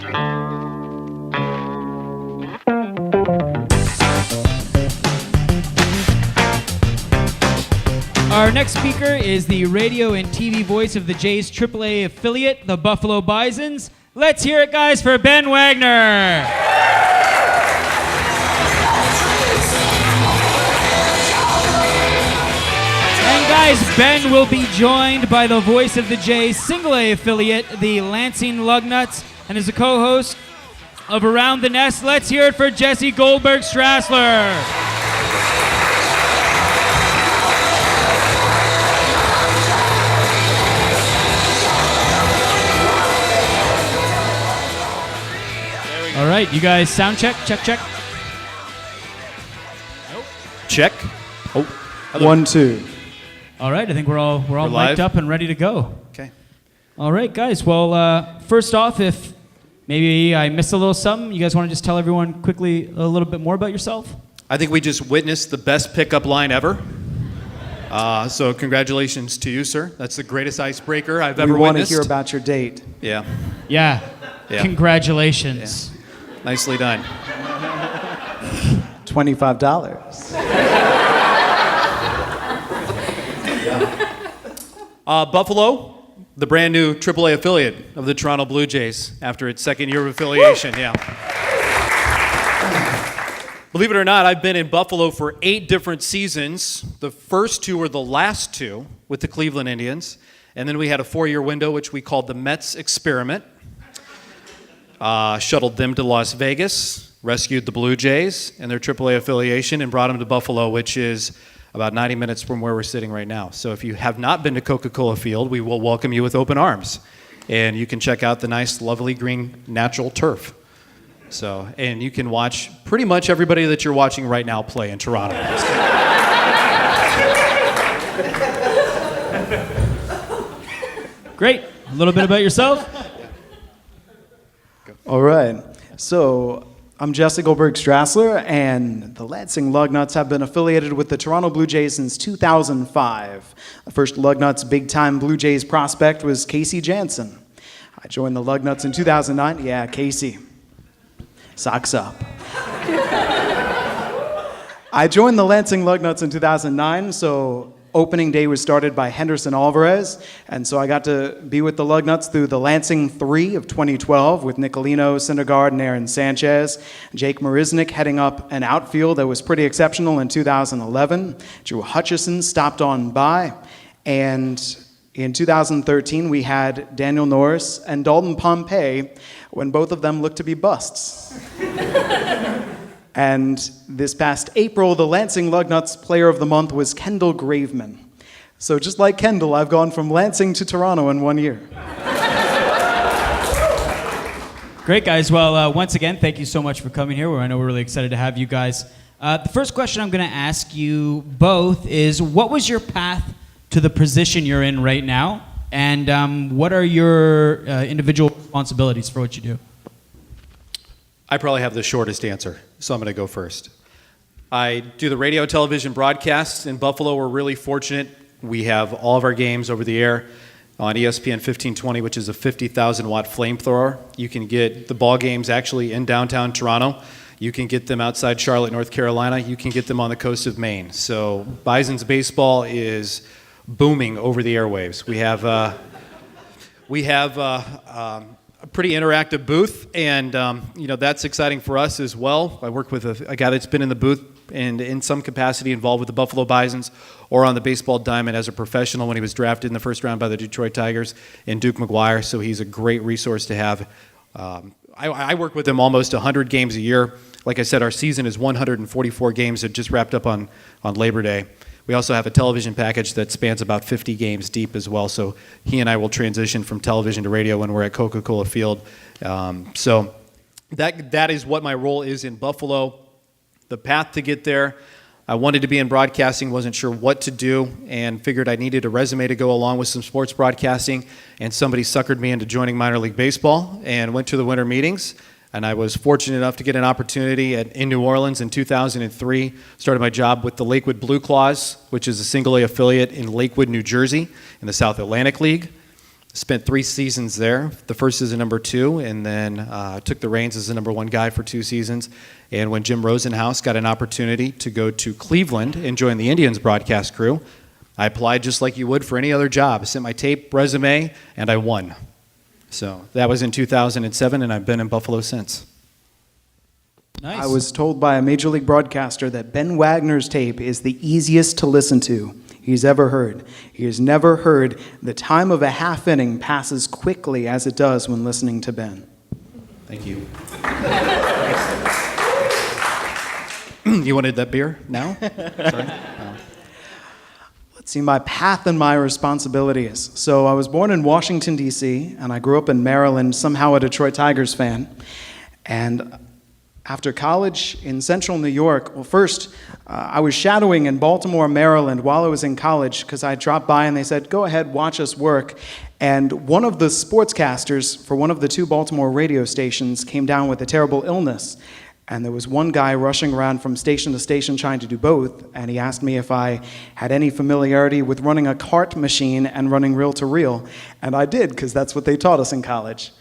Our next speaker is the radio and TV voice of the Jays AAA affiliate, the Buffalo Bisons. Let's hear it, guys, for Ben Wagner. And guys, Ben will be joined by the voice of the Jays single A affiliate, the Lansing Lugnuts, and is a co-host of Around the Nest. Let's hear it for Jesse Goldberg-Strassler. All right, you guys, sound check. Nope. Check. Oh, 1, 2. All right, I think we're all mic'd up and ready to go. Okay. All right, guys. Well, first off, if maybe I missed a little something, you guys want to just tell everyone quickly a little bit more about yourself? I think we just witnessed the best pickup line ever. So congratulations to you, sir. That's the greatest icebreaker I've ever We want to witnessed. hear about your date. Yeah. Yeah. Yeah. Congratulations. Yeah. Nicely done. $25. Buffalo, the brand new AAA affiliate of the Toronto Blue Jays after its second year of affiliation. Yeah. Believe it or not, I've been in Buffalo for 8 different seasons. The first 2 were the last 2 with the Cleveland Indians. And then we had a 4-year window, which we called the Mets Experiment. Shuttled them to Las Vegas, rescued the Blue Jays and their AAA affiliation, and brought them to Buffalo, which is about 90 minutes from where we're sitting right now. So if you have not been to Coca-Cola Field, we will welcome you with open arms. And you can check out the nice, lovely green natural turf. So, and you can watch pretty much everybody that you're watching right now play in Toronto. Great. A little bit about yourself. All right. So I'm Jesse Goldberg-Strassler, and the Lansing Lugnuts have been affiliated with the Toronto Blue Jays since 2005. The first Lugnuts big-time Blue Jays prospect was Casey Janssen. I joined the Lugnuts in 2009. Yeah, Casey. Socks up. I joined the Lansing Lugnuts in 2009, so opening day was started by Henderson Alvarez, and so I got to be with the Lugnuts through the Lansing 3 of 2012 with Nicolino, Syndergaard, and Aaron Sanchez. Jake Marisnik heading up an outfield that was pretty exceptional in 2011. Drew Hutchison stopped on by, and in 2013 we had Daniel Norris and Dalton Pompey when both of them looked to be busts. And this past April, the Lansing Lugnuts Player of the Month was Kendall Graveman. So just like Kendall, I've gone from Lansing to Toronto in 1 year. Great, guys. Well, once again, thank you so much for coming here. I know we're really excited to have you guys. The first question I'm going to ask you both is, what was your path to the position you're in right now? And what are your individual responsibilities for what you do? I probably have the shortest answer, so I'm going to go first. I do the radio television broadcasts in Buffalo. We're really fortunate. We have all of our games over the air on ESPN 1520, which is a 50,000-watt flamethrower. You can get the ball games actually in downtown Toronto. You can get them outside Charlotte, North Carolina. You can get them on the coast of Maine. So Bison's baseball is booming over the airwaves. We have a pretty interactive booth, and that's exciting for us as well. I work with a guy that's been in the booth and in some capacity involved with the Buffalo Bisons or on the baseball diamond as a professional when he was drafted in the first round by the Detroit Tigers, and Duke McGuire, so he's a great resource to have. I work with him almost 100 games a year. Like I said, our season is 144 games that just wrapped up on Labor Day. We also have a television package that spans about 50 games deep as well, so he and I will transition from television to radio when we're at Coca-Cola Field. So that is what my role is in Buffalo. The path to get there, I wanted to be in broadcasting, wasn't sure what to do, and figured I needed a resume to go along with some sports broadcasting, and somebody suckered me into joining minor league baseball and went to the winter meetings. And I was fortunate enough to get an opportunity in New Orleans in 2003. Started my job with the Lakewood Blue Claws, which is a single-A affiliate in Lakewood, New Jersey, in the South Atlantic League. Spent 3 seasons there. The first as a number 2, and then took the reins as the number 1 guy for 2 seasons. And when Jim Rosenhaus got an opportunity to go to Cleveland and join the Indians broadcast crew, I applied just like you would for any other job. I sent my tape, resume, and I won. So that was in 2007, and I've been in Buffalo since. Nice. I was told by a major league broadcaster that Ben Wagner's tape is the easiest to listen to he's ever heard. He has never heard the time of a half inning passes quickly as it does when listening to Ben. Thank you. You wanted that beer now? Sorry. Let's see, my path and my responsibilities. So I was born in Washington, D.C., and I grew up in Maryland, somehow a Detroit Tigers fan. And after college in central New York, well, first, I was shadowing in Baltimore, Maryland while I was in college because I dropped by and they said, go ahead, watch us work. And one of the sportscasters for one of the 2 Baltimore radio stations came down with a terrible illness. And there was one guy rushing around from station to station trying to do both, and he asked me if I had any familiarity with running a cart machine and running reel-to-reel. And I did, because that's what they taught us in college.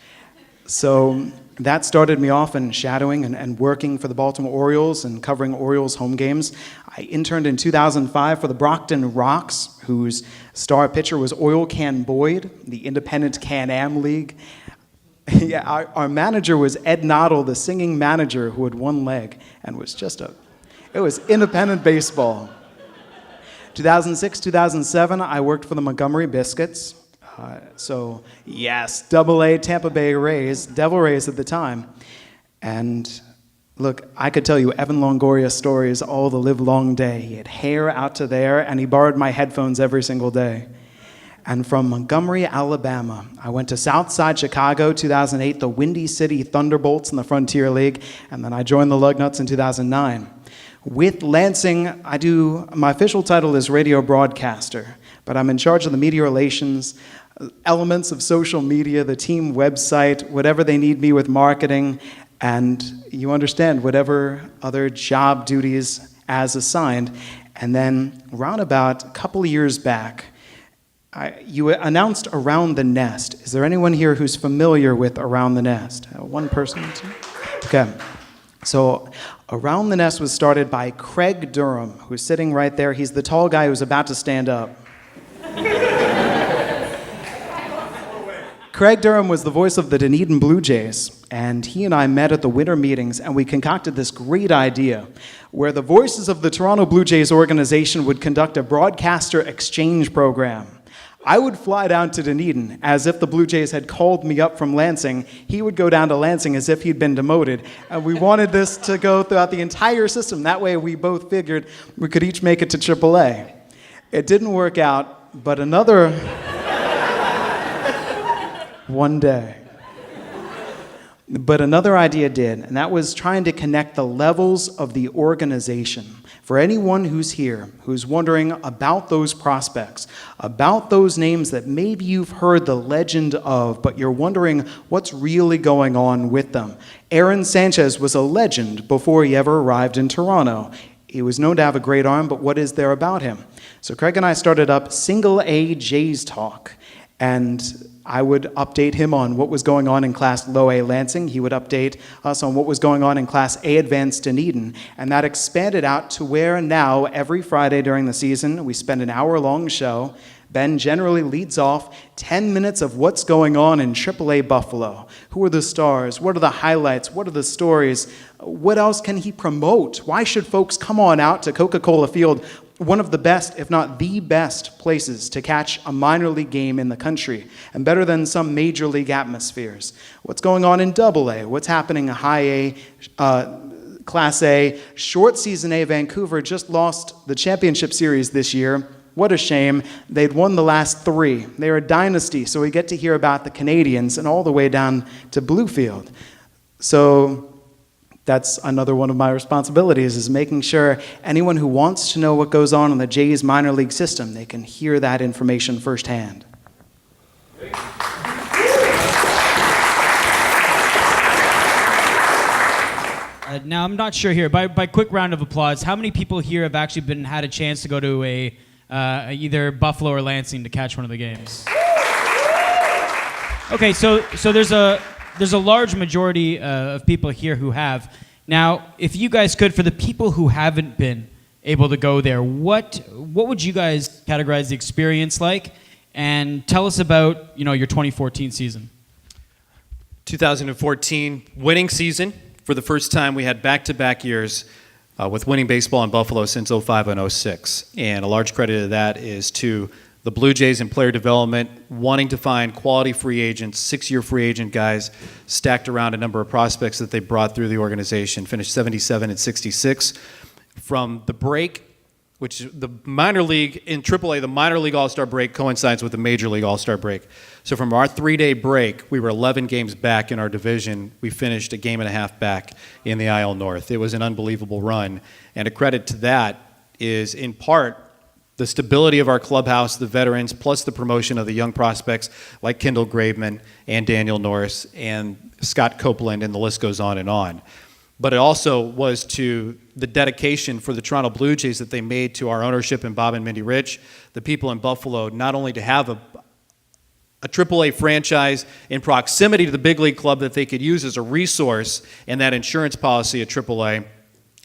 So that started me off in shadowing and working for the Baltimore Orioles and covering Orioles home games. I interned in 2005 for the Brockton Rocks, whose star pitcher was Oil Can Boyd, the independent Can-Am League. Yeah, our manager was Ed Noddle, the singing manager who had one leg, and was it was independent baseball. 2006, 2007, I worked for the Montgomery Biscuits. So, yes, Double-A Tampa Bay Rays, Devil Rays at the time. And look, I could tell you Evan Longoria's stories all the live long day. He had hair out to there, and he borrowed my headphones every single day. And from Montgomery, Alabama, I went to Southside Chicago, 2008, the Windy City Thunderbolts in the Frontier League, and then I joined the Lugnuts in 2009. With Lansing, my official title is radio broadcaster, but I'm in charge of the media relations, elements of social media, the team website, whatever they need me with marketing, and you understand, whatever other job duties as assigned. And then round about a couple of years back, you announced Around the Nest. Is there anyone here who's familiar with Around the Nest? One person? Two? Okay. So Around the Nest was started by Craig Durham, who's sitting right there. He's the tall guy who's about to stand up. Craig Durham was the voice of the Dunedin Blue Jays, and he and I met at the winter meetings, and we concocted this great idea where the voices of the Toronto Blue Jays organization would conduct a broadcaster exchange program. I would fly down to Dunedin as if the Blue Jays had called me up from Lansing. He would go down to Lansing as if he'd been demoted. And we wanted this to go throughout the entire system. That way we both figured we could each make it to AAA. It didn't work out, but another one day. But another idea did, and that was trying to connect the levels of the organization. For anyone who's here, who's wondering about those prospects, about those names that maybe you've heard the legend of, but you're wondering what's really going on with them. Aaron Sanchez was a legend before he ever arrived in Toronto. He was known to have a great arm, but what is there about him? So Craig and I started up Single A Jays Talk, and I would update him on what was going on in Class Low A Lansing. He would update us on what was going on in Class A Advanced Dunedin. And that expanded out to where now, every Friday during the season, we spend an hour-long show. Ben generally leads off 10 minutes of what's going on in AAA Buffalo. Who are the stars? What are the highlights? What are the stories? What else can he promote? Why should folks come on out to Coca-Cola Field, one of the best, if not the best, places to catch a minor league game in the country, and better than some major league atmospheres? What's going on in Double-A? What's happening in High A, Class A? Short Season A, Vancouver just lost the championship series this year. What a shame. They'd won the last 3. They're a dynasty, so we get to hear about the Canadians and all the way down to Bluefield. So that's another one of my responsibilities, is making sure anyone who wants to know what goes on in the Jays minor league system, they can hear that information firsthand. Now, I'm not sure here. By quick round of applause, how many people here have actually had a chance to go to either Buffalo or Lansing to catch one of the games? Okay, so there's a large majority of people here who have. Now, if you guys could, for the people who haven't been able to go there, what would you guys categorize the experience like? And tell us about your 2014 season. 2014 winning season. For the first time, we had back-to-back years with winning baseball in Buffalo since 05 and 06. And a large credit of that is to the Blue Jays and player development, wanting to find quality free agents, 6-year free agent guys stacked around a number of prospects that they brought through the organization, finished 77 and 66. From the break, which is the minor league, in AAA, the minor league all-star break coincides with the major league all-star break. So from our 3-day break, we were 11 games back in our division. We finished a game and a half back in the IL North. It was an unbelievable run. And a credit to that is, in part, the stability of our clubhouse, the veterans, plus the promotion of the young prospects like Kendall Graveman and Daniel Norris and Scott Copeland, and the list goes on and on. But it also was to the dedication for the Toronto Blue Jays that they made to our ownership and Bob and Mindy Rich, the people in Buffalo, not only to have a AAA franchise in proximity to the big league club that they could use as a resource in that insurance policy at AAA,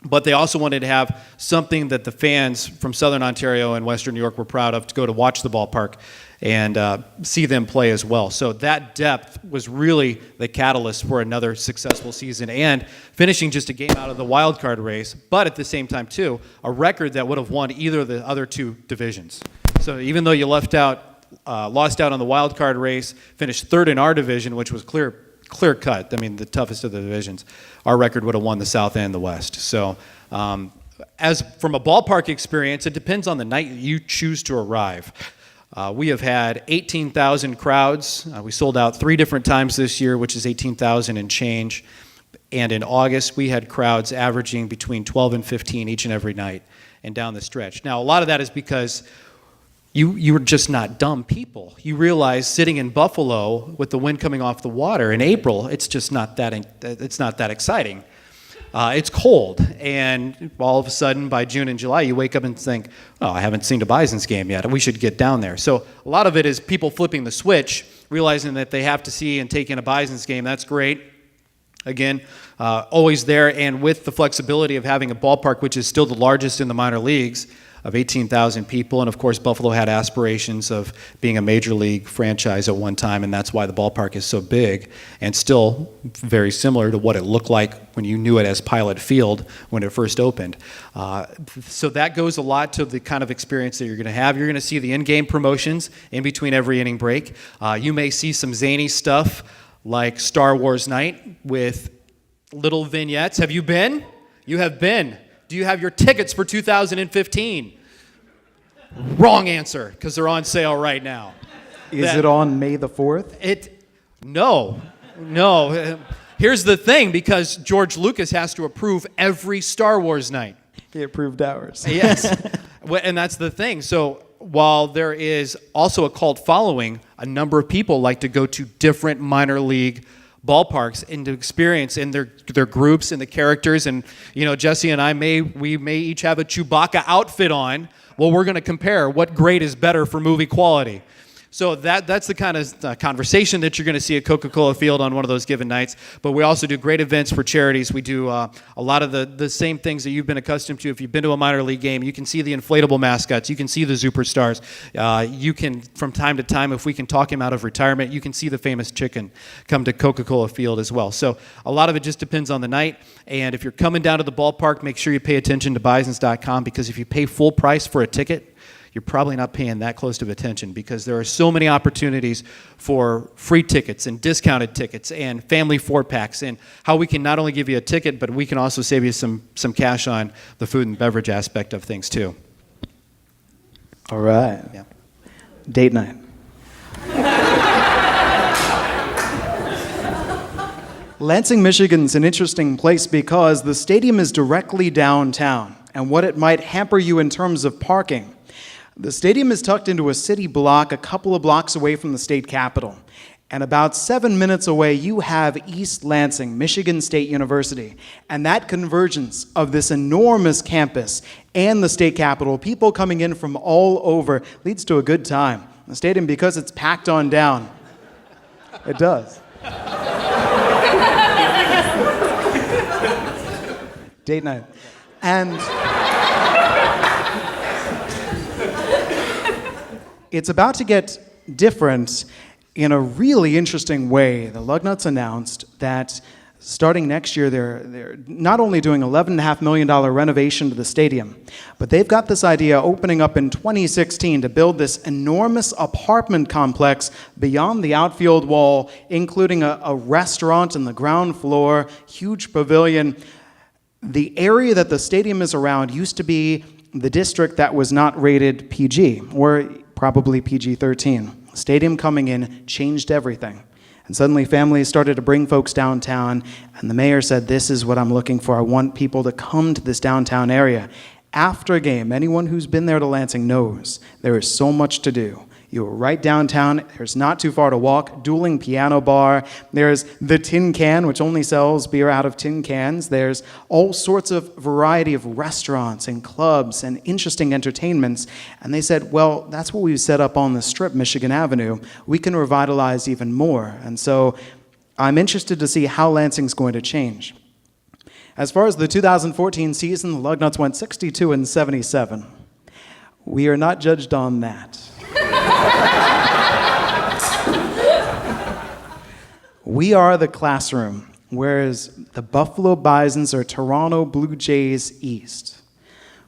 but they also wanted to have something that the fans from Southern Ontario and Western New York were proud of, to go to watch the ballpark and see them play as well. So that depth was really the catalyst for another successful season, and finishing just a game out of the wild card race, but at the same time, too, a record that would have won either of the other two divisions. So even though you lost out on the wild card race, finished third in our division, which was clear cut, I mean, the toughest of the divisions, our record would have won the South and the West. So as from a ballpark experience, it depends on the night you choose to arrive. We have had 18,000 crowds. We sold out 3 different times this year, which is 18,000 and change. And in August, we had crowds averaging between 12 and 15 each and every night and down the stretch. Now, a lot of that is because you were just not dumb people. You realize sitting in Buffalo with the wind coming off the water in April, it's just not that exciting. It's cold, and all of a sudden by June and July you wake up and think, oh, I haven't seen a Bison's game yet, we should get down there. So a lot of it is people flipping the switch, realizing that they have to see and take in a Bison's game. That's great. Again, always there, and with the flexibility of having a ballpark which is still the largest in the minor leagues, of 18,000 people, and of course Buffalo had aspirations of being a major league franchise at one time, and that's why the ballpark is so big and still very similar to what it looked like when you knew it as Pilot Field when it first opened. So that goes a lot to the kind of experience that you're going to have. You're going to see the in-game promotions in between every inning break. You may see some zany stuff like Star Wars Night with little vignettes. Have you been? You have been. Do you have your tickets for 2015? Wrong answer, because they're on sale right now. Is it on May the 4th? No. Here's the thing, because George Lucas has to approve every Star Wars night. He approved ours. Yes, and that's the thing. So while there is also a cult following, a number of people like to go to different minor league ballparks and to experience in their groups and the characters. And Jesse and I may each have a Chewbacca outfit on. Well, we're going to compare what grade is better for movie quality. So that's the kind of conversation that you're going to see at Coca-Cola Field on one of those given nights. But we also do great events for charities. We do a lot of the same things that you've been accustomed to. If you've been to a minor league game, you can see the inflatable mascots. You can see the superstars. You can, from time to time, if we can talk him out of retirement, you can see the famous chicken come to Coca-Cola Field as well. So a lot of it just depends on the night. And if you're coming down to the ballpark, make sure you pay attention to Bisons.com, because if you pay full price for a ticket, you're probably not paying that close of attention, because there are so many opportunities for free tickets and discounted tickets and family 4-packs, and how we can not only give you a ticket, but we can also save you some cash on the food and beverage aspect of things too. All right. Yeah. Date night. Lansing, Michigan's an interesting place because the stadium is directly downtown, and what it might hamper you in terms of parking. The stadium is tucked into a city block a couple of blocks away from the state capitol. And about 7 minutes away, you have East Lansing, Michigan State University. And that convergence of this enormous campus and the state capitol, people coming in from all over, leads to a good time. The stadium, because it's packed on down. It does. Date night. And it's about to get different in a really interesting way. The Lugnuts announced that starting next year, they're not only doing $11.5 million renovation to the stadium, but they've got this idea opening up in 2016 to build this enormous apartment complex beyond the outfield wall, including a restaurant on the ground floor, huge pavilion. The area that the stadium is around used to be the district that was not rated PG, or probably PG-13. Stadium coming in changed everything. And suddenly families started to bring folks downtown, and the mayor said, this is what I'm looking for. I want people to come to this downtown area. After a game, anyone who's been there to Lansing knows there is so much to do. You are right downtown. There's not too far to walk. Dueling piano bar. There's the Tin Can, which only sells beer out of tin cans. There's all sorts of variety of restaurants and clubs and interesting entertainments. And they said, well, that's what we've set up on the Strip, Michigan Avenue. We can revitalize even more. And so I'm interested to see how Lansing's going to change. As far as the 2014 season, the Lugnuts went 62-77. We are not judged on that. We are the classroom, whereas the Buffalo Bisons are Toronto Blue Jays East.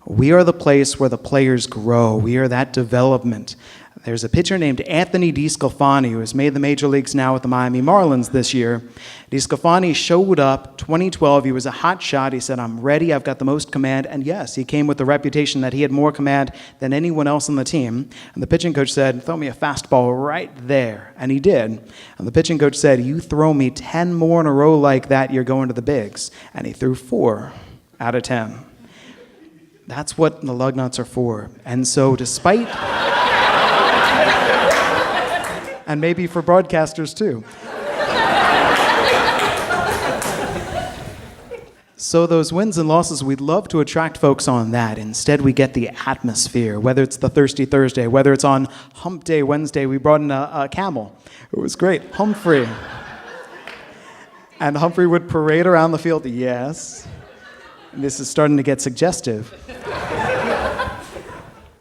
We are the place where the players grow. We are that development. There's a pitcher named Anthony Desclafani who has made the major leagues now with the Miami Marlins this year. Desclafani showed up 2012. He was a hot shot. He said, I'm ready. I've got the most command. And yes, he came with the reputation that he had more command than anyone else on the team. And the pitching coach said, throw me a fastball right there. And he did. And the pitching coach said, you throw me 10 more in a row like that, you're going to the bigs. And he threw 4 out of 10. That's what the Lugnuts are for. And so despite... and maybe for broadcasters too. So those wins and losses, we'd love to attract folks on that. Instead, we get the atmosphere, whether it's the Thirsty Thursday, whether it's on Hump Day Wednesday. We brought in a camel. It was great. Humphrey. And Humphrey would parade around the field. Yes. And this is starting to get suggestive.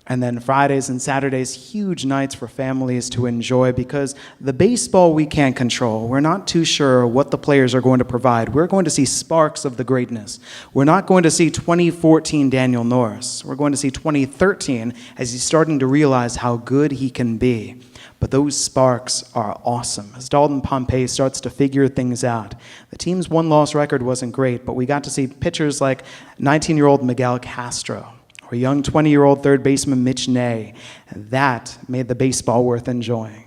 And then Fridays and Saturdays, huge nights for families to enjoy because the baseball we can't control. We're not too sure what the players are going to provide. We're going to see sparks of the greatness. We're not going to see 2014 Daniel Norris. We're going to see 2013 as he's starting to realize how good he can be. But those sparks are awesome. As Dalton Pompey starts to figure things out. The team's one-loss record wasn't great, but we got to see pitchers like 19-year-old Miguel Castro, or young 20-year-old third baseman Mitch Ney. And that made the baseball worth enjoying.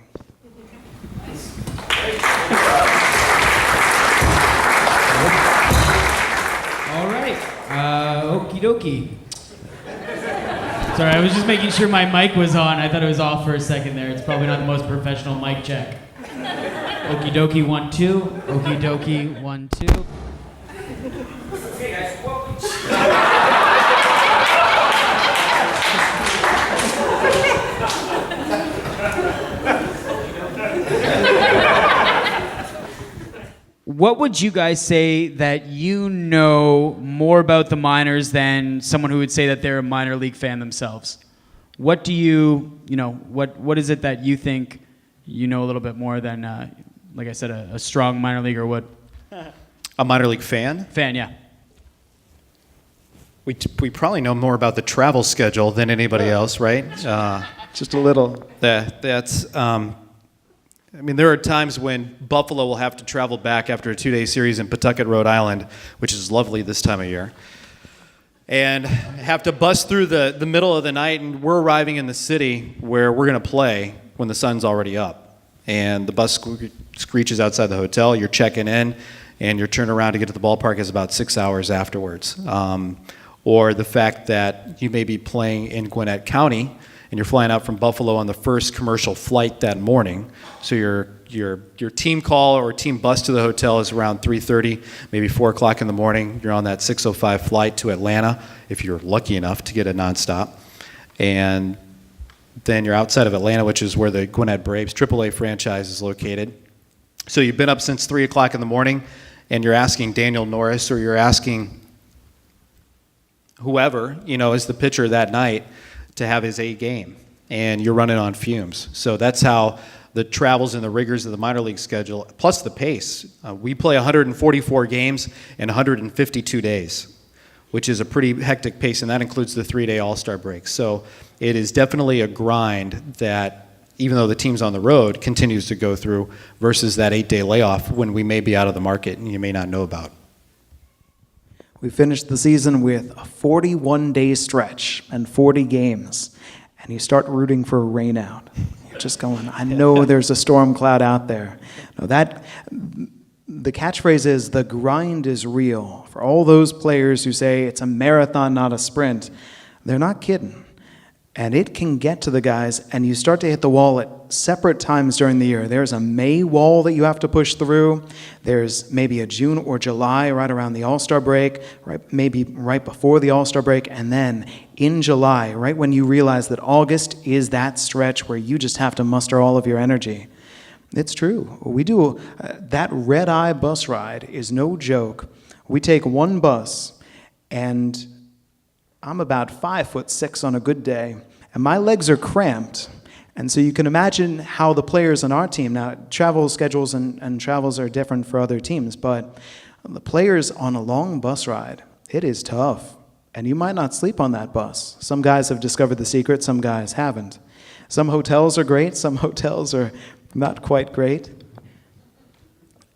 All right. Okie dokie. Sorry, I was just making sure my mic was on. I thought it was off for a second there. It's probably not the most professional mic check. Okie dokie, 1, 2. Okie dokie, 1, 2. Okay, guys, welcome. What would you guys say that you know more about the minors than someone who would say that they're a minor league fan themselves? What do what is it that you think you know a little bit more than, like I said, a strong minor leaguer would? A minor league fan? Fan, yeah. We probably know more about the travel schedule than anybody else, right? Just a little. There are times when Buffalo will have to travel back after a 2-day series in Pawtucket, Rhode Island, which is lovely this time of year, and have to bust through the middle of the night, and we're arriving in the city where we're going to play when the sun's already up. And the bus screeches outside the hotel, you're checking in, and your turnaround to get to the ballpark is about 6 hours afterwards. Or the fact that you may be playing in Gwinnett County, and you're flying out from Buffalo on the first commercial flight that morning. So your team call or team bus to the hotel is around 3:30, maybe 4 o'clock in the morning. You're on that 6:05 flight to Atlanta, if you're lucky enough to get a nonstop. And then you're outside of Atlanta, which is where the Gwinnett Braves AAA franchise is located. So you've been up since 3 o'clock in the morning, and you're asking Daniel Norris, or you're asking whoever, is the pitcher that night to have his A game, and you're running on fumes. So that's how the travels and the rigors of the minor league schedule, plus the pace. We play 144 games in 152 days, which is a pretty hectic pace, and that includes the 3-day All-Star break. So it is definitely a grind that, even though the team's on the road, continues to go through versus that 8-day layoff when we may be out of the market and you may not know about. We finished the season with a 41-day stretch and 40 games, and you start rooting for a rain out. You're just going, I know there's a storm cloud out there. No, the catchphrase is, the grind is real. For all those players who say it's a marathon, not a sprint, they're not kidding. And it can get to the guys, and you start to hit the wall at separate times during the year. There's a May wall that you have to push through. There's maybe a June or July right around the All-Star break, maybe right before the All-Star break, and then in July, right when you realize that August is that stretch where you just have to muster all of your energy. It's true. We do. That red-eye bus ride is no joke. We take one bus, and I'm about 5'6" on a good day, and my legs are cramped. And so you can imagine how the players on our team, now travel schedules and travels are different for other teams, but the players on a long bus ride, it is tough. And you might not sleep on that bus. Some guys have discovered the secret, some guys haven't. Some hotels are great, some hotels are not quite great.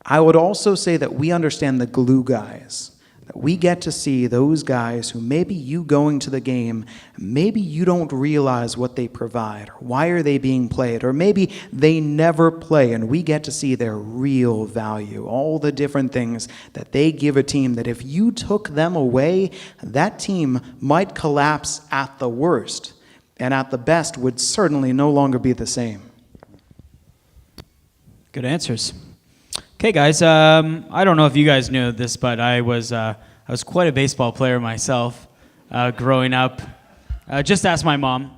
I would also say that we understand the glue guys. That we get to see those guys who maybe you going to the game, maybe you don't realize what they provide, or why are they being played, or maybe they never play, and we get to see their real value, all the different things that they give a team that if you took them away, that team might collapse at the worst, and at the best would certainly no longer be the same. Good answers. Okay, guys. I don't know if you guys knew this, but I was quite a baseball player myself growing up. Just ask my mom.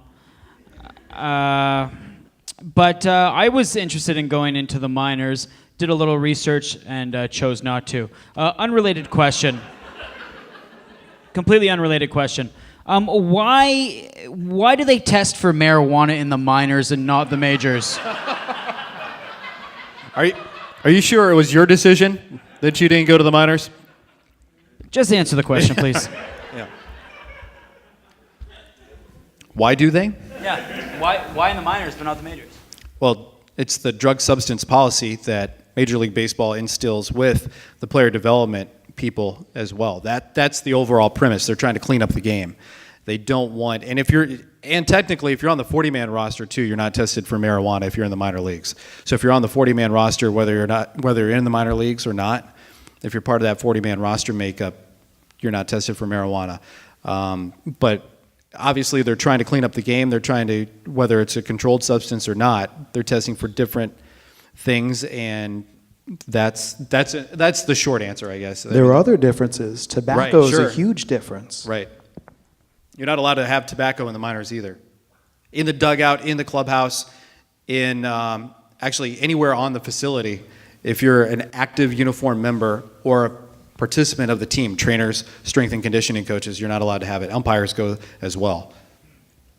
But I was interested in going into the minors. Did a little research and chose not to. Unrelated question. Completely unrelated question. Why do they test for marijuana in the minors and not the majors? Are you sure it was your decision that you didn't go to the minors? Just answer the question, please. Yeah. Why do they? Yeah. Why in the minors but not the majors? Well, it's the drug substance policy that Major League Baseball instills with the player development people as well. That's the overall premise. They're trying to clean up the game. They don't want, and technically, if you're on the 40-man roster too, you're not tested for marijuana if you're in the minor leagues. So if you're on the 40-man roster, whether you're in the minor leagues or not, if you're part of that 40-man roster makeup, you're not tested for marijuana. But obviously, they're trying to clean up the game. They're trying to, whether it's a controlled substance or not, they're testing for different things, and that's the short answer, I guess. There are other differences. Tobacco is a huge difference. Right. You're not allowed to have tobacco in the minors either. In the dugout, in the clubhouse, in actually anywhere on the facility, if you're an active uniform member or a participant of the team, trainers, strength and conditioning coaches, you're not allowed to have it. Umpires go as well.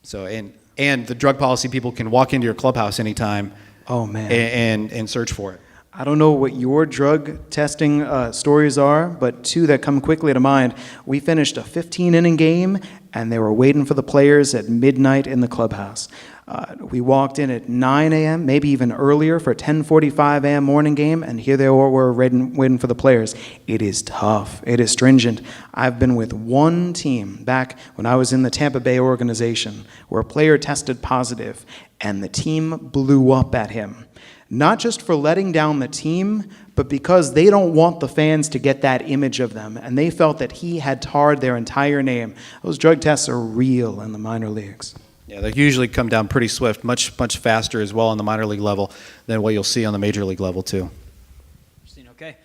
So and the drug policy people can walk into your clubhouse anytime. Oh man. And search for it. I don't know what your drug testing stories are, but two that come quickly to mind. We finished a 15-inning game, and they were waiting for the players at midnight in the clubhouse. We walked in at 9 a.m., maybe even earlier, for a 10:45 a.m. morning game, and here they were waiting for the players. It is tough. It is stringent. I've been with one team back when I was in the Tampa Bay organization where a player tested positive, and the team blew up at him. Not just for letting down the team, but because they don't want the fans to get that image of them, and they felt that he had tarred their entire name. Those drug tests are real in the minor leagues. Yeah, they usually come down pretty swift, much faster as well on the minor league level than what you'll see on the major league level too. Interesting. Okay.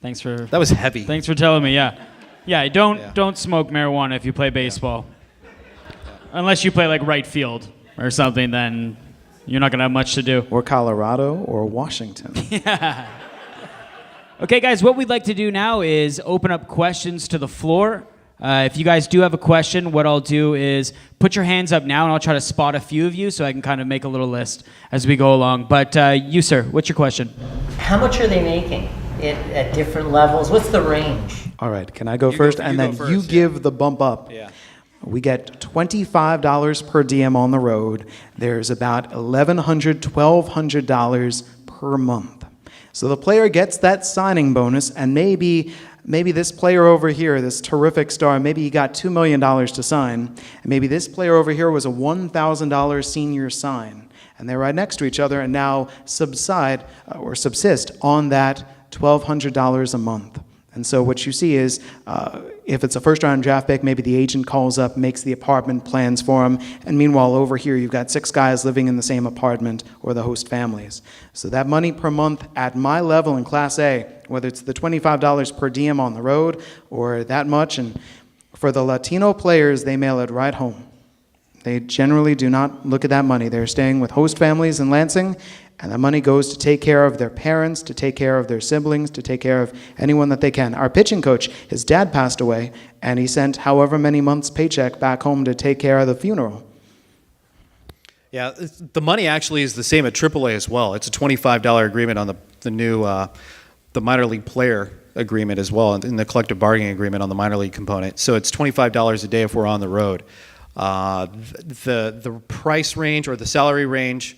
Thanks for. That was heavy. Thanks for telling me. Yeah. Don't smoke marijuana if you play baseball, unless you play like right field or something. Then You're not going to have much to do. Or Colorado or Washington. Okay, guys, what we'd like to do now is open up questions to the floor. If you guys do have a question, what I'll do is put your hands up now, and I'll try to spot a few of you so I can kind of make a little list as we go along. But you, sir, what's your question? How much are they making at different levels? What's the range? All right, can I go You first? go- And you then go first, you yeah. give the bump up. Yeah. We get $25 per diem on the road. There's about $1,100, $1,200 per month. So the player gets that signing bonus, and maybe this player over here, this terrific star, maybe he got $2 million to sign, and maybe this player over here was a $1,000 senior sign, and they're right next to each other and now subsist on that $1,200 a month. And so what you see is, if it's a first-round draft pick, maybe the agent calls up, makes the apartment plans for him, and meanwhile over here you've got 6 guys living in the same apartment, or the host families. So that money per month at my level in Class A, whether it's the $25 per diem on the road or that much, and for the Latino players, they mail it right home. They generally do not look at that money. They're staying with host families in Lansing, and that money goes to take care of their parents, to take care of their siblings, to take care of anyone that they can. Our pitching coach, his dad passed away, and he sent however many months' paycheck back home to take care of the funeral. Yeah, the money actually is the same at AAA as well. It's a $25 agreement on the new the minor league player agreement as well, in the collective bargaining agreement on the minor league component. So it's $25 a day if we're on the road. The price range or the salary range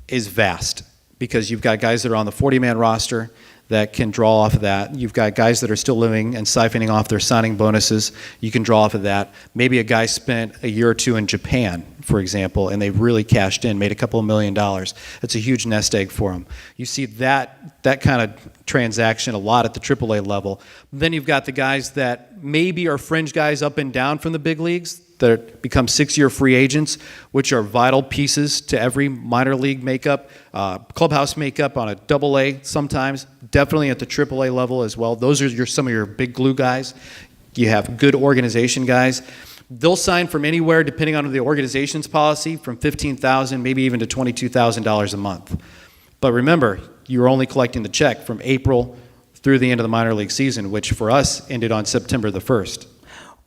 is vast, because you've got guys that are on the 40-man roster that can draw off of that. You've got guys that are still living and siphoning off their signing bonuses. You can draw off of that. Maybe a guy spent a year or two in Japan, for example, and they've really cashed in, made a couple of $1 million. It's a huge nest egg for them. You see that kind of transaction a lot at the AAA level. Then you've got the guys that maybe are fringe guys up and down from the big leagues that become 6-year free agents, which are vital pieces to every minor league makeup, clubhouse makeup on a AA sometimes, definitely at the AAA level as well. Those are some of your big glue guys. You have good organization guys. They'll sign from anywhere, depending on the organization's policy, from $15,000 maybe even to $22,000 a month. But remember, you're only collecting the check from April through the end of the minor league season, which for us ended on September the 1st.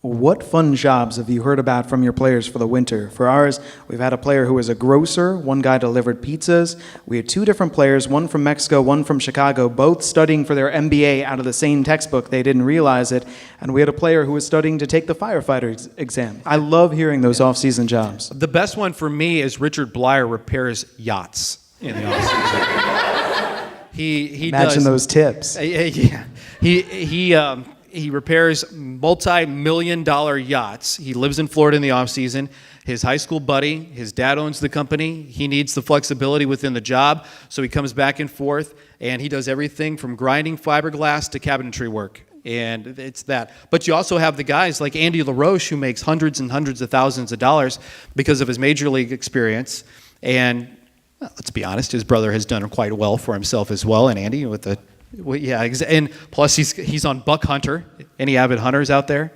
What fun jobs have you heard about from your players for the winter? For ours, we've had a player who was a grocer, one guy delivered pizzas. We had 2 different players, one from Mexico, one from Chicago, both studying for their MBA out of the same textbook. They didn't realize it. And we had a player who was studying to take the firefighter exam. I love hearing those off-season jobs. The best one for me is Richard Blyer repairs yachts in the offseason. He Imagine does, those tips. Yeah, he repairs multi-million-dollar yachts. He lives in Florida in the off-season. His high school buddy, his dad owns the company. He needs the flexibility within the job, so he comes back and forth, and he does everything from grinding fiberglass to cabinetry work. And it's that. But you also have the guys like Andy LaRoche, who makes hundreds and hundreds of thousands of dollars because of his major league experience. And let's be honest, his brother has done quite well for himself as well. And Andy with the and plus he's on Buck Hunter. Any avid hunters out there?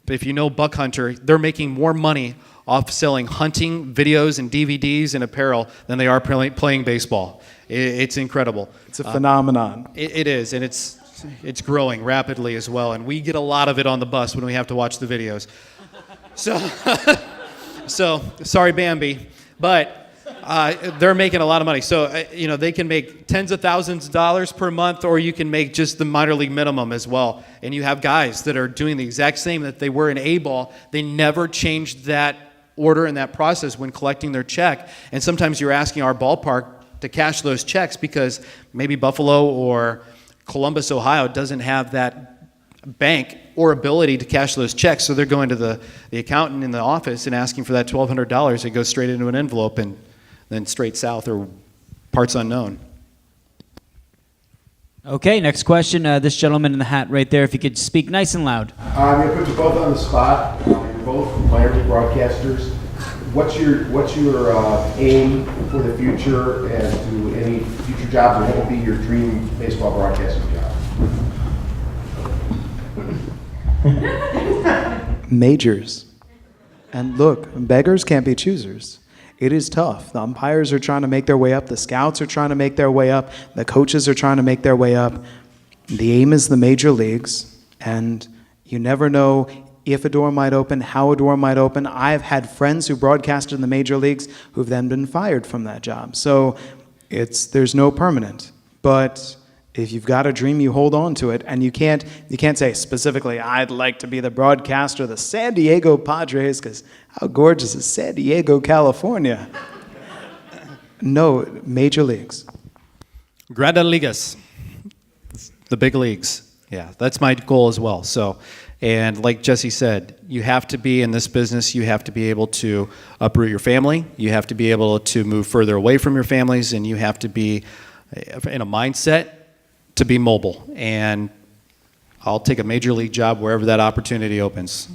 If you know Buck Hunter, they're making more money off selling hunting videos and DVDs and apparel than they are playing baseball. It's incredible. It's a phenomenon. It is, and it's growing rapidly as well. And we get a lot of it on the bus when we have to watch the videos. So sorry, Bambi, but. They're making a lot of money. So, they can make tens of thousands of dollars per month, or you can make just the minor league minimum as well. And you have guys that are doing the exact same that they were in A-ball. They never changed that order and that process when collecting their check. And sometimes you're asking our ballpark to cash those checks because maybe Buffalo or Columbus, Ohio doesn't have that bank or ability to cash those checks. So they're going to the accountant in the office and asking for that $1,200. It goes straight into an envelope and then straight south or parts unknown. Okay, next question. This gentleman in the hat right there, if you could speak nice and loud. I'm going to put you both on the spot. You're both minor league broadcasters. What's your aim for the future and to any future jobs, or what will be your dream baseball broadcasting job? Majors. And look, beggars can't be choosers. It is tough. The umpires are trying to make their way up. The scouts are trying to make their way up. The coaches are trying to make their way up. The aim is the major leagues, and you never know if a door might open, how a door might open. I've had friends who broadcasted in the major leagues who've then been fired from that job. So there's no permanent. But if you've got a dream, you hold on to it, and you can't say specifically, I'd like to be the broadcaster of the San Diego Padres, because how gorgeous is San Diego, California? No, major leagues. Grandes Ligas, the big leagues. Yeah, that's my goal as well. So, and like Jesse said, you have to be in this business. You have to be able to uproot your family. You have to be able to move further away from your families, and you have to be in a mindset to be mobile. And I'll take a major league job wherever that opportunity opens.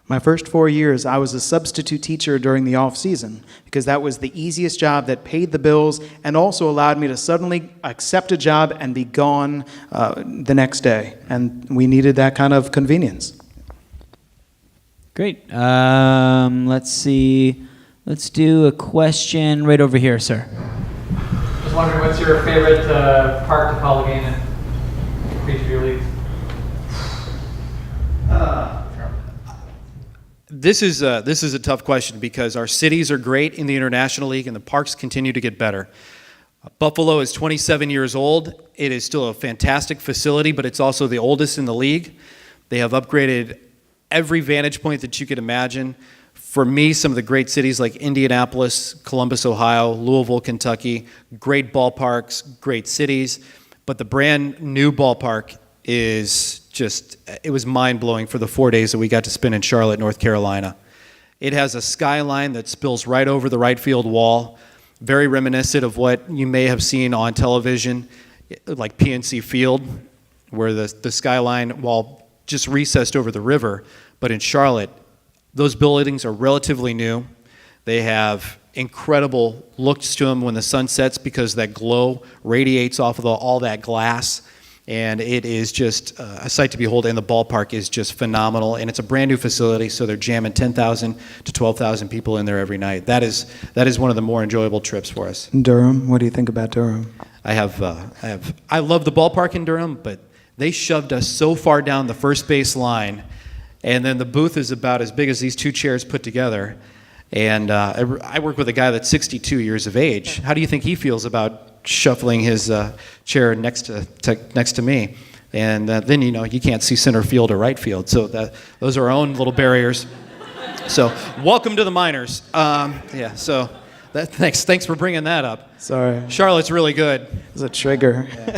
My first 4 years, I was a substitute teacher during the off season because that was the easiest job that paid the bills and also allowed me to suddenly accept a job and be gone the next day. And we needed that kind of convenience. Great. Let's see. Let's do a question right over here, sir. Just wondering, what's your favorite park to call a game in? Each of your leagues. This is a tough question because our cities are great in the International League and the parks continue to get better. Buffalo is 27 years old. It is still a fantastic facility, but it's also the oldest in the league. They have upgraded every vantage point that you could imagine. For me, some of the great cities like Indianapolis, Columbus, Ohio, Louisville, Kentucky, great ballparks, great cities, but the brand new ballpark is just, it was mind-blowing for the 4 days that we got to spend in Charlotte, North Carolina. It has a skyline that spills right over the right field wall, very reminiscent of what you may have seen on television, like PNC Field, where the skyline wall just recessed over the river. But in Charlotte, those buildings are relatively new. They have incredible looks to them when the sun sets because that glow radiates off of all that glass. And it is just a sight to behold, and the ballpark is just phenomenal. And it's a brand new facility, so they're jamming 10,000 to 12,000 people in there every night. That is one of the more enjoyable trips for us. Durham, what do you think about Durham? I love the ballpark in Durham, but they shoved us so far down the first base line, and then the booth is about as big as these two chairs put together. And I work with a guy that's 62 years of age. How do you think he feels about shuffling his chair next to me? And then, you can't see center field or right field. So those are our own little barriers. So welcome to the minors. So thanks for bringing that up. Sorry. Charlotte's really good. It's a trigger. Yeah.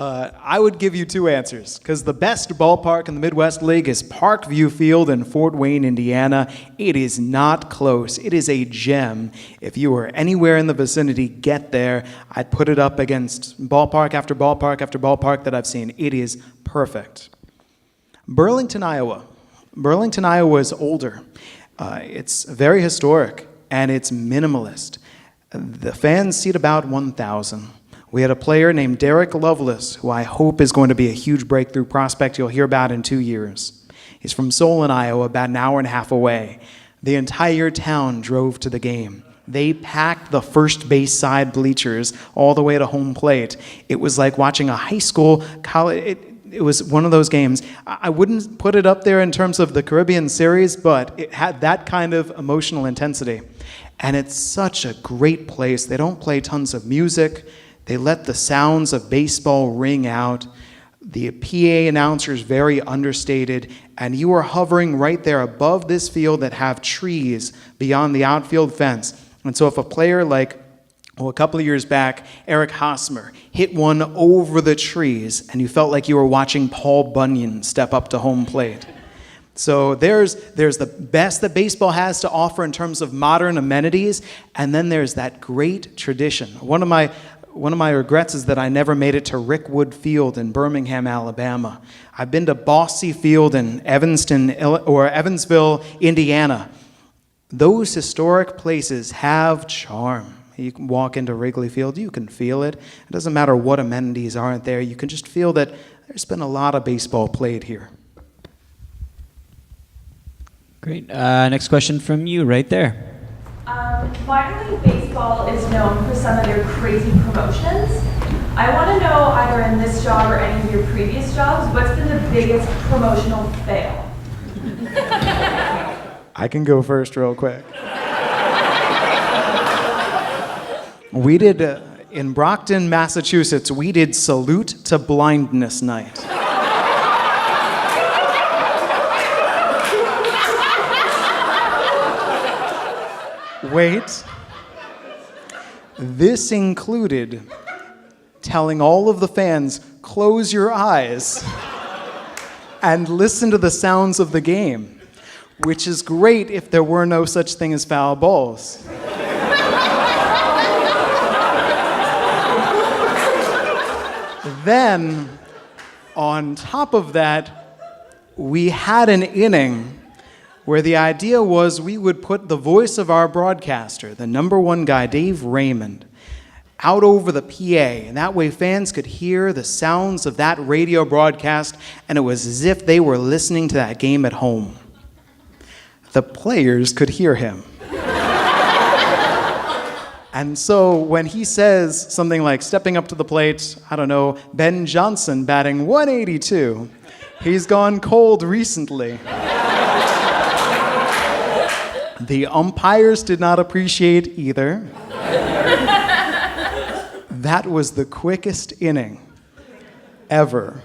I would give you two answers, because the best ballpark in the Midwest League is Parkview Field in Fort Wayne, Indiana. It is not close. It is a gem. If you were anywhere in the vicinity, get there. I'd put it up against ballpark after ballpark after ballpark that I've seen. It is perfect. Burlington, Iowa. Burlington, Iowa is older. It's very historic, and it's minimalist. The fans seat about 1,000. We had a player named Derek Lovelace, who I hope is going to be a huge breakthrough prospect you'll hear about in 2 years. He's from Solon, Iowa, about an hour and a half away. The entire town drove to the game. They packed the first base side bleachers all the way to home plate. It was like watching a high school college. It was one of those games. I wouldn't put it up there in terms of the Caribbean series, but it had that kind of emotional intensity. And it's such a great place. They don't play tons of music. They let the sounds of baseball ring out. The PA announcer is very understated, and you are hovering right there above this field that have trees beyond the outfield fence. And so if a player like, a couple of years back, Eric Hosmer hit one over the trees, and you felt like you were watching Paul Bunyan step up to home plate. So there's the best that baseball has to offer in terms of modern amenities, and then there's that great tradition. One of my regrets is that I never made it to Rickwood Field in Birmingham, Alabama. I've been to Bosse Field in Evansville, Indiana. Those historic places have charm. You can walk into Wrigley Field, you can feel it. It doesn't matter what amenities aren't there. You can just feel that there's been a lot of baseball played here. Great. Next question from you right there. Minor League Baseball is known for some of their crazy promotions. I want to know, either in this job or any of your previous jobs, what's been the biggest promotional fail? I can go first real quick. We did, in Brockton, Massachusetts, we did Salute to Blindness Night. Wait. This included telling all of the fans, close your eyes and listen to the sounds of the game, which is great if there were no such thing as foul balls. Then, on top of that, we had an inning where the idea was we would put the voice of our broadcaster, the number one guy, Dave Raymond, out over the PA, and that way fans could hear the sounds of that radio broadcast, and it was as if they were listening to that game at home. The players could hear him. And so when he says something like stepping up to the plate, I don't know, Ben Johnson batting 182, he's gone cold recently. The umpires did not appreciate either. That was the quickest inning ever.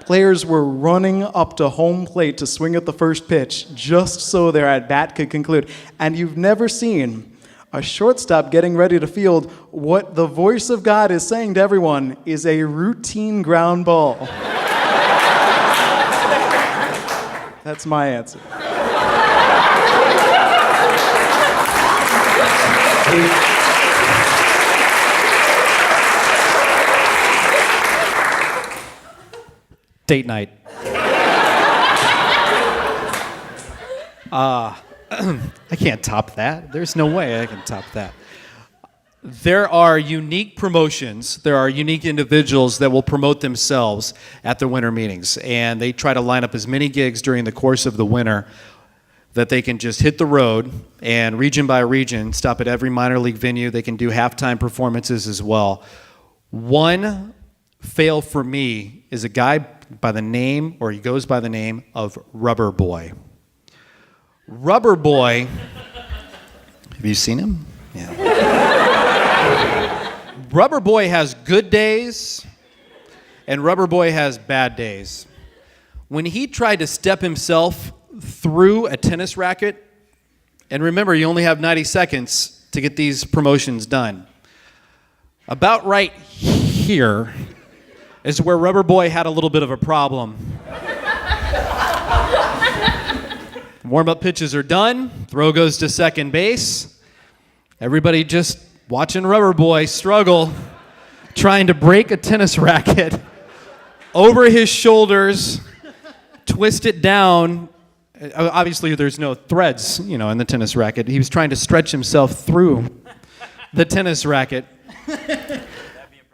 Players were running up to home plate to swing at the first pitch just so their at-bat could conclude. And you've never seen a shortstop getting ready to field what the voice of God is saying to everyone is a routine ground ball. That's my answer. Date night. I can't top that. There's no way I can top that. There are unique promotions. There are unique individuals that will promote themselves at their winter meetings, and they try to line up as many gigs during the course of the winter that they can just hit the road and region by region, stop at every minor league venue. They can do halftime performances as well. One fail for me is a guy by the name, or he goes by the name of Rubber Boy. Rubber Boy, have you seen him? Yeah. Rubber Boy has good days, and Rubber Boy has bad days. When he tried to step himself through a tennis racket, and remember, you only have 90 seconds to get these promotions done. About right here is where Rubber Boy had a little bit of a problem. Warm-up pitches are done. Throw goes to second base. Everybody just watching Rubber Boy struggle, trying to break a tennis racket over his shoulders, twist it down. Obviously, there's no threads, in the tennis racket. He was trying to stretch himself through the tennis racket.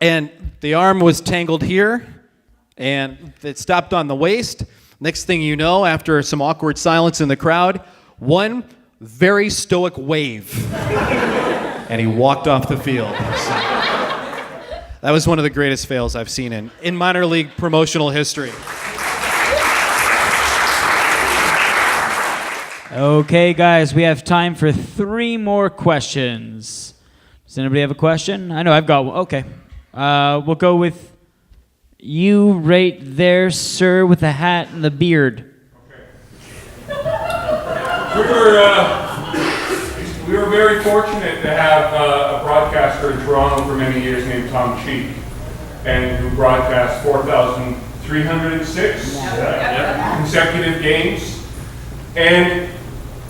And the arm was tangled here, and it stopped on the waist. Next thing you know, after some awkward silence in the crowd, one very stoic wave, and he walked off the field. So, that was one of the greatest fails I've seen in minor league promotional history. Okay, guys, we have time for 3 more questions. Does anybody have a question? I know I've got one. Okay. We'll go with you right there, sir, with the hat and the beard. We were very fortunate to have a broadcaster in Toronto for many years named Tom Cheek, and who broadcast 4,306 consecutive games. And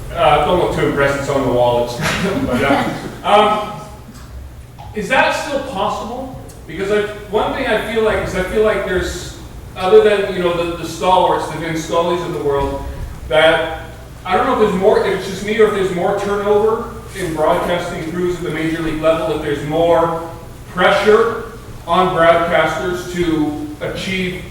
don't look too impressed, it's on the wall. Is that still possible? Because one thing I feel like there's, other than the stalwarts, the Vince Scully's of the world, that I don't know if there's more, if it's just me, or if there's more turnover in broadcasting crews at the major league level, if there's more pressure on broadcasters to achieve,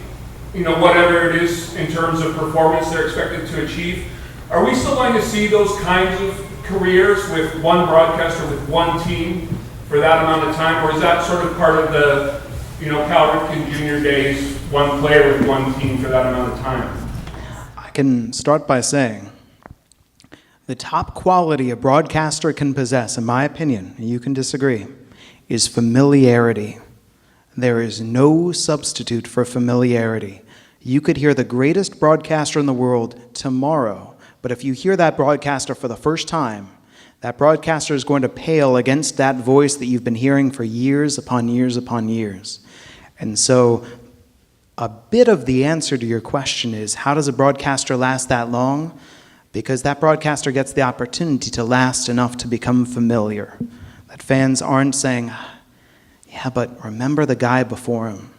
whatever it is in terms of performance they're expected to achieve. Are we still going to see those kinds of careers with one broadcaster, with one team for that amount of time? Or is that sort of part of the, Cal Ripken Jr. days, one player with one team for that amount of time? I can start by saying the top quality a broadcaster can possess, in my opinion, and you can disagree, is familiarity. There is no substitute for familiarity. You could hear the greatest broadcaster in the world tomorrow, but if you hear that broadcaster for the first time, that broadcaster is going to pale against that voice that you've been hearing for years upon years upon years. And so a bit of the answer to your question is, how does a broadcaster last that long? Because that broadcaster gets the opportunity to last enough to become familiar. That fans aren't saying, yeah, but remember the guy before him.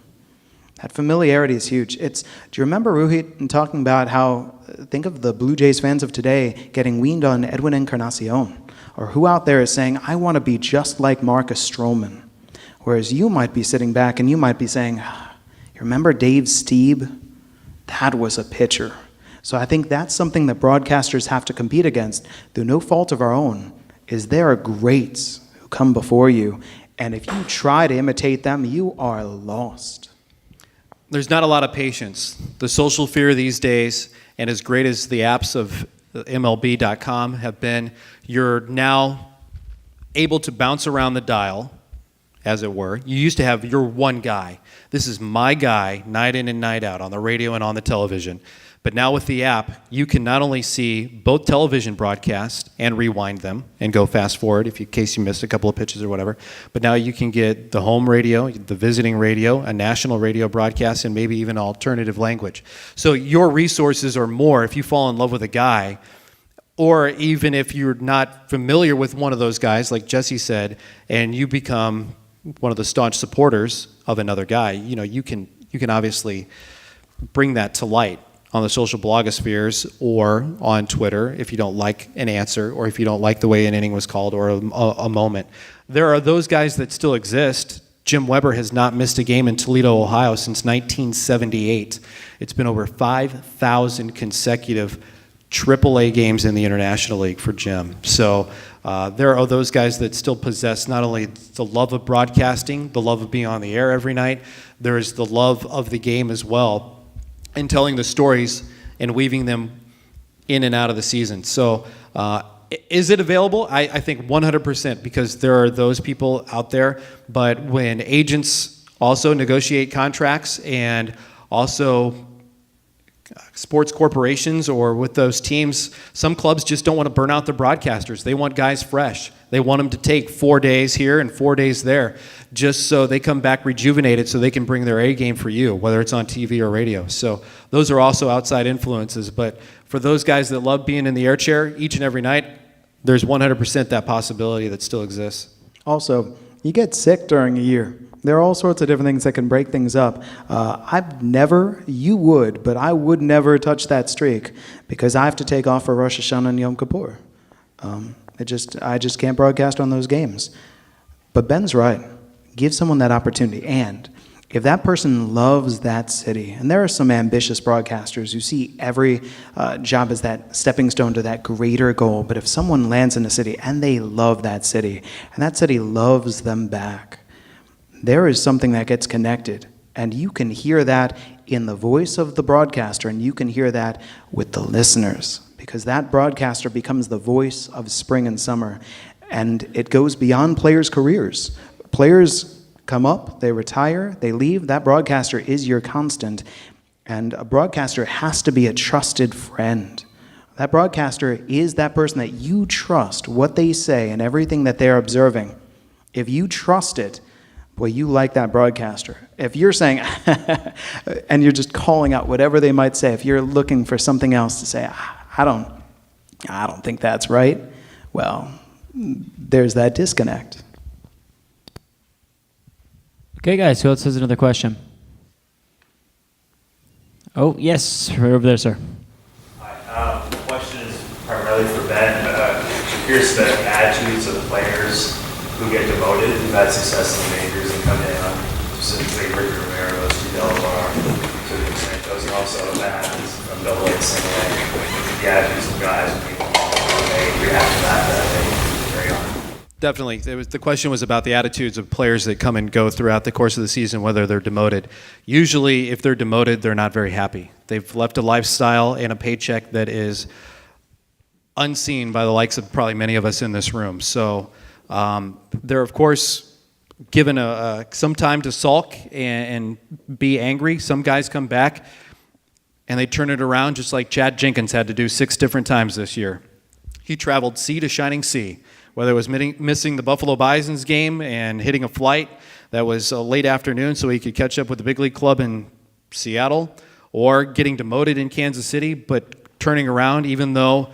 That familiarity is huge. Do you remember Ruhit talking about how, think of the Blue Jays fans of today getting weaned on Edwin Encarnacion, or who out there is saying, I want to be just like Marcus Stroman. Whereas you might be sitting back and you might be saying, you remember Dave Stieb? That was a pitcher. So I think that's something that broadcasters have to compete against, through no fault of our own, is there are greats who come before you, and if you try to imitate them, you are lost. There's not a lot of patience. The social fear these days, and as great as the apps of MLB.com have been, you're now able to bounce around the dial, as it were. You used to have your one guy. This is my guy, night in and night out, on the radio and on the television. But now with the app, you can not only see both television broadcasts and rewind them and go fast forward in case you missed a couple of pitches or whatever, but now you can get the home radio, the visiting radio, a national radio broadcast, and maybe even alternative language. So your resources are more if you fall in love with a guy, or even if you're not familiar with one of those guys, like Jesse said, and you become one of the staunch supporters of another guy, you can obviously bring that to light on the social blogospheres or on Twitter if you don't like an answer or if you don't like the way an inning was called or a moment. There are those guys that still exist. Jim Weber has not missed a game in Toledo, Ohio since 1978. It's been over 5,000 consecutive AAA games in the International League for Jim. So there are those guys that still possess not only the love of broadcasting, the love of being on the air every night, there is the love of the game as well, and telling the stories and weaving them in and out of the season. So is it available? I think 100%, because there are those people out there. But when agents also negotiate contracts and also sports corporations or with those teams, some clubs just don't want to burn out their broadcasters. They want guys fresh. They want them to take 4 days here and 4 days there just so they come back rejuvenated so they can bring their A game for you, whether it's on TV or radio. So those are also outside influences. But for those guys that love being in the air chair each and every night, there's 100% that possibility that still exists. Also, you get sick during a year. There are all sorts of different things that can break things up. You would, but I would never touch that streak because I have to take off for Rosh Hashanah and Yom Kippur. I just can't broadcast on those games. But Ben's right. Give someone that opportunity. And if that person loves that city, and there are some ambitious broadcasters who see every job as that stepping stone to that greater goal, but if someone lands in a city and they love that city, and that city loves them back, there is something that gets connected. And you can hear that in the voice of the broadcaster, and you can hear that with the listeners, because that broadcaster becomes the voice of spring and summer. And it goes beyond players' careers. Players come up, they retire, they leave. That broadcaster is your constant. And a broadcaster has to be a trusted friend. That broadcaster is that person that you trust, what they say and everything that they're observing. If you trust it, boy, you like that broadcaster. If you're saying, and you're just calling out whatever they might say, if you're looking for something else to say, I don't think that's right, well, there's that disconnect. Okay, guys, who else has another question? Oh, yes, right over there, sir. Hi, the question is primarily for Ben. Here's the attitudes of the players who get demoted, who've had success in the majors and come in on specifically Ricky Romero, Del Bar, to the Santos, and also that happens from Double A, Single A. The attitudes of guys when people they react to that they carry on? Definitely. The question was about the attitudes of players that come and go throughout the course of the season, whether they're demoted. Usually, if they're demoted, they're not very happy. They've left a lifestyle and a paycheck that is unseen by the likes of probably many of us in this room. So they're, of course, given some time to sulk and be angry. Some guys come back and they turn it around, just like Chad Jenkins had to do 6 different times this year. He traveled sea to shining sea, whether it was missing the Buffalo Bison's game and hitting a flight that was late afternoon so he could catch up with the big league club in Seattle, or getting demoted in Kansas City, but turning around, even though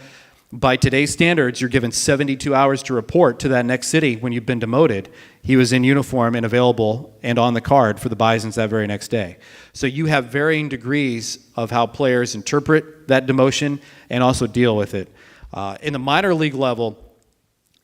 by today's standards, you're given 72 hours to report to that next city when you've been demoted. He was in uniform and available and on the card for the Bisons that very next day. So you have varying degrees of how players interpret that demotion and also deal with it. In the minor league level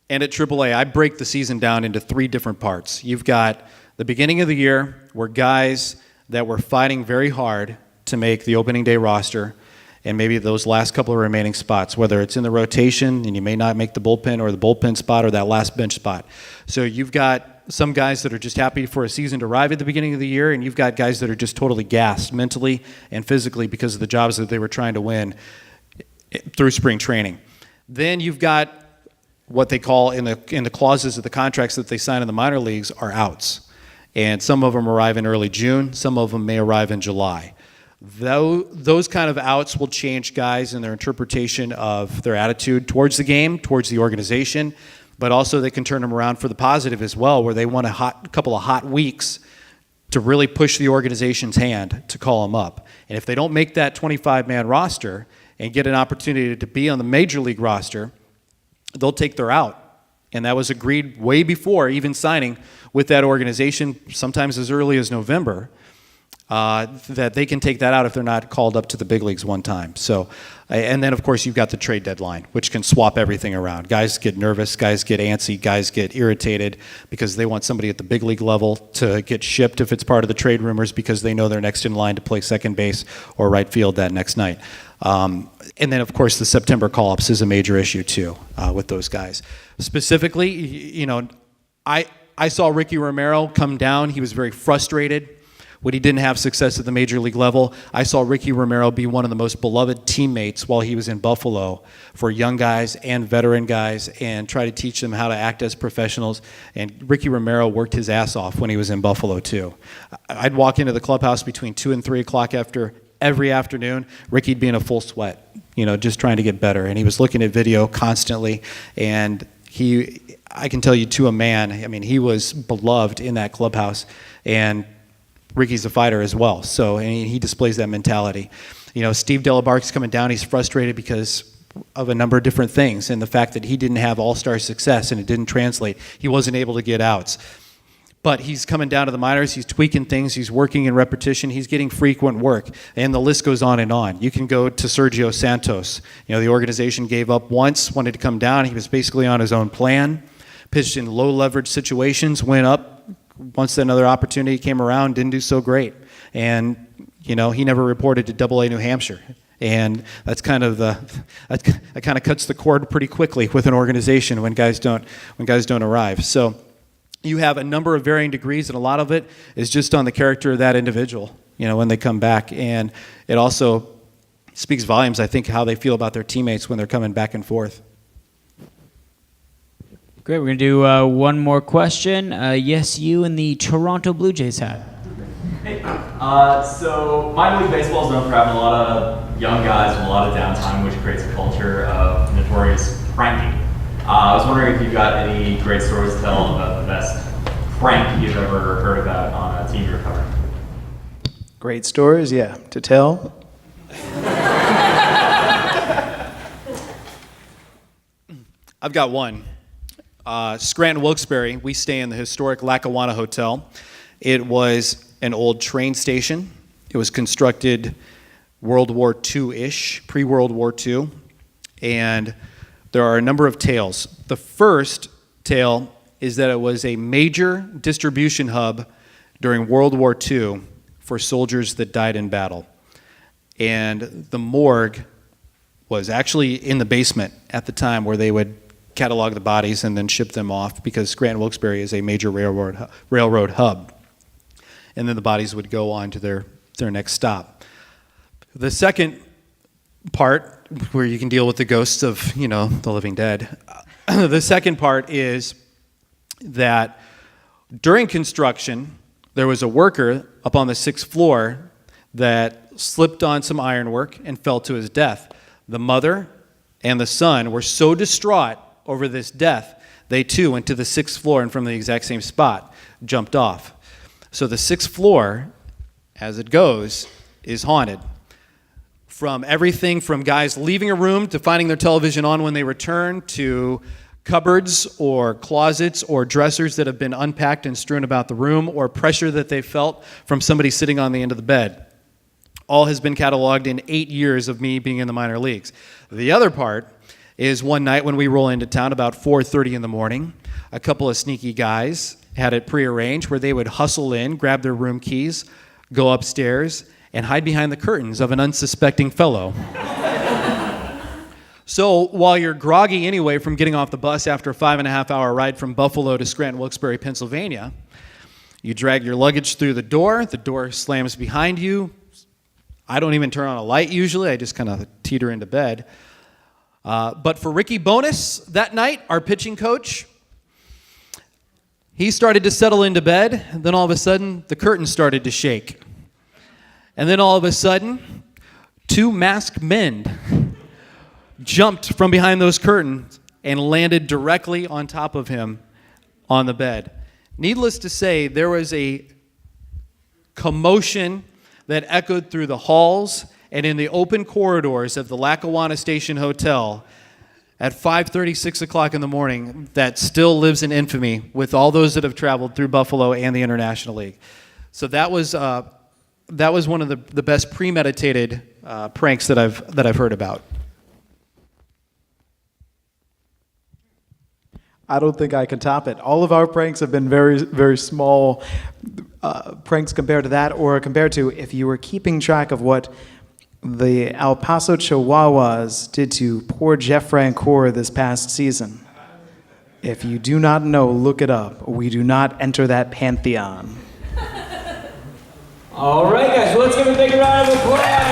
and at AAA, I break the season down into 3 different parts. You've got the beginning of the year where guys that were fighting very hard to make the opening day roster, and maybe those last couple of remaining spots, whether it's in the rotation and you may not make the bullpen or the bullpen spot or that last bench spot. So you've got some guys that are just happy for a season to arrive at the beginning of the year, and you've got guys that are just totally gassed mentally and physically because of the jobs that they were trying to win through spring training. Then you've got what they call in the clauses of the contracts that they sign in the minor leagues are outs. And some of them arrive in early June, some of them may arrive in July. Those kind of outs will change guys in their interpretation of their attitude towards the game, towards the organization, but also they can turn them around for the positive as well, where they want a couple of hot weeks to really push the organization's hand to call them up. And if they don't make that 25-man roster and get an opportunity to be on the major league roster, they'll take their out. And that was agreed way before even signing with that organization, sometimes as early as November. That they can take that out if they're not called up to the big leagues one time. So, and then of course you've got the trade deadline, which can swap everything around. Guys get nervous, guys get antsy, guys get irritated because they want somebody at the big league level to get shipped if it's part of the trade rumors because they know they're next in line to play second base or right field that next night. And then of course the September call-ups is a major issue too with those guys. Specifically, you know, I saw Ricky Romero come down. He was very frustrated when he didn't have success at the major league level. I saw Ricky Romero be one of the most beloved teammates while he was in Buffalo for young guys and veteran guys and try to teach them how to act as professionals. And Ricky Romero worked his ass off when he was in Buffalo too. I'd walk into the clubhouse between 2 and 3 o'clock after every afternoon. Ricky'd be in a full sweat, you know, just trying to get better. And he was looking at video constantly. And I can tell you to a man, I mean, he was beloved in that clubhouse. And Ricky's a fighter as well, so and he displays that mentality. You know, Steve Delabarque's coming down. He's frustrated because of a number of different things, and the fact that he didn't have all-star success and it didn't translate. He wasn't able to get outs. But he's coming down to the minors. He's tweaking things. He's working in repetition. He's getting frequent work, and the list goes on and on. You can go to Sergio Santos. You know, the organization gave up once, wanted to come down. He was basically on his own plan, pitched in low-leverage situations, went up. Once another opportunity came around, didn't do so great. And, you know, he never reported to Double-A New Hampshire. And that's kind of that kind of cuts the cord pretty quickly with an organization when guys don't arrive. So you have a number of varying degrees, and a lot of it is just on the character of that individual, you know, when they come back. And it also speaks volumes, I think, how they feel about their teammates when they're coming back and forth. Great, we're going to do one more question. Yes, you in the Toronto Blue Jays hat. Hey, so minor league baseball is known for having a lot of young guys with a lot of downtime, which creates a culture of notorious pranking. I was wondering if you've got any great stories to tell about the best prank you've ever heard about on a team you're covering. Great stories, yeah, to tell. I've got one. Scranton Wilkes-Barre, we stay in the historic Lackawanna Hotel. It was an old train station. It was constructed World War II-ish, pre-World War II. And there are a number of tales. The first tale is that it was a major distribution hub during World War II for soldiers that died in battle. And the morgue was actually in the basement at the time, where they would catalog the bodies and then ship them off, because Scranton Wilkes-Barre is a major railroad hub. And then the bodies would go on to their next stop. The second part, where you can deal with the ghosts of, the living dead, the second part is that during construction, there was a worker up on the 6th floor that slipped on some ironwork and fell to his death. The mother and the son were so distraught over this death, they too went to the 6th floor, and from the exact same spot, jumped off. So the 6th floor, as it goes, is haunted. From everything from guys leaving a room to finding their television on when they return, to cupboards or closets or dressers that have been unpacked and strewn about the room, or pressure that they felt from somebody sitting on the end of the bed. All has been cataloged in 8 years of me being in the minor leagues. The other part is one night when we roll into town about 4:30 in the morning, a couple of sneaky guys had it prearranged where they would hustle in, grab their room keys, go upstairs, and hide behind the curtains of an unsuspecting fellow. So while you're groggy anyway from getting off the bus after a 5.5-hour ride from Buffalo to Scranton, Wilkes-Barre, Pennsylvania, you drag your luggage through the door slams behind you. I don't even turn on a light usually, I just kind of teeter into bed. But for Ricky Bonus that night, our pitching coach, he started to settle into bed, and then all of a sudden, the curtains started to shake. And then all of a sudden, 2 masked men jumped from behind those curtains and landed directly on top of him on the bed. Needless to say, there was a commotion that echoed through the halls and in the open corridors of the Lackawanna Station Hotel at 5:30, 6 o'clock in the morning, that still lives in infamy with all those that have traveled through Buffalo and the International League. So that was one of the best premeditated pranks that I've heard about. I don't think I can top it. All of our pranks have been very, very small pranks compared to that, or compared to if you were keeping track of what the El Paso Chihuahuas did to poor Jeff Francoeur this past season. If you do not know, look it up. We do not enter that pantheon. All right, guys, well, let's give a big round of applause.